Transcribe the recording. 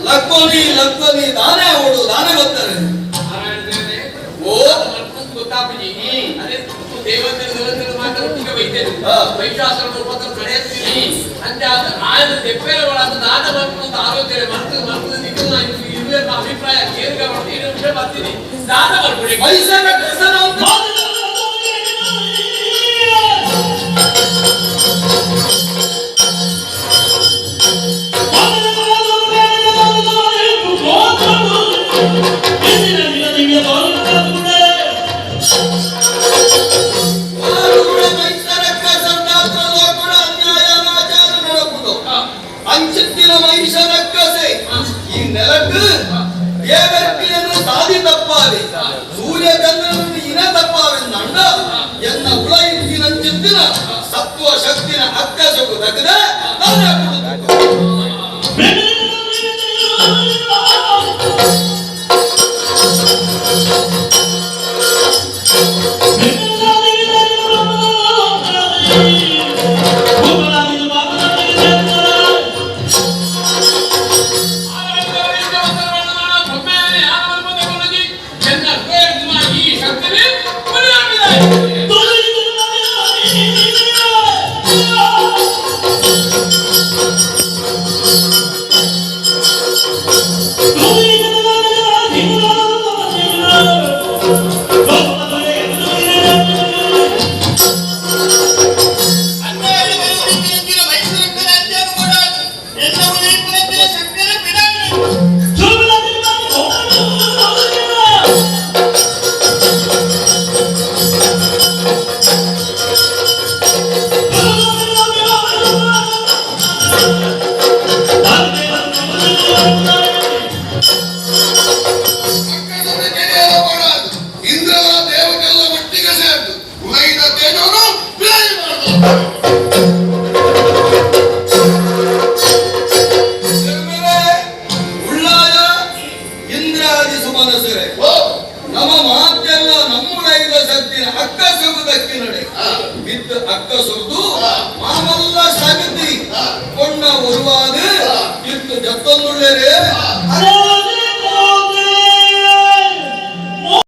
ಲಕ್ಕೋನಿ ದಾನೆ ಓಡು ದಾನೆ ಬರ್ತಾರೆ. ಓ ಗೊತ್ತಾಗ್ಬಿಡಿ ಅದೇ ದೇವತೆಗಳು ಮಾತ್ರ ವೈಶಾಸನ ಉಪದ್ರ ನಡೆಯುತ್ತೀನಿ ಅಂತ ಆದ ತೆಪ್ಪೆರಗಳಾದ ದಾನ ಮಾಡ್ಕೊಂಡು ಆಲೋಚನೆ ಮರ್ತದ ಇರುವೆ ಅಭಿಪ್ರಾಯ ಕೇಂದ್ರ ಮಾಡ್ತೀನಿ ವಿಷಯ ಬರ್ತೀನಿ ದಾನ ಮಾಡ್ಬಿಡಿ ಮೈಸೂರ அஞ்சத்தின மகிஷனக்கசை இந்நிலக்கு தேவர்க்கிಯನ್ನು ಸಾಧಿ ತಪ್ಪಾದೆ ಸೂರ್ಯಚಂದ್ರನನ್ನು ಇನ ತಪ್ಪಾವೆಂದಂಡ ಎನ್ನ ಹುಳ ಇಂಚಿನ ಸತ್ವ ಶಕ್ತಿನ ಅಕ್ಕಸಕು ತಗದ ನಮ್ಮ ಮಾತೆಲ್ಲ ನಮ್ಮುಡೈದ ಶಕ್ತಿನ ಅಕ್ಕ ಸುಗುದಕ್ಕೆ ನಡೆ ಬಿದ್ದು ಅಕ್ಕ ಸುರಿದು ಮಾಮಲ್ಲ ಸಗತಿ ಕೊಂಡ ಒರುವಾದ ಇತ್ತು ಜತ್ತೊಂದುಳ್ಳರೆ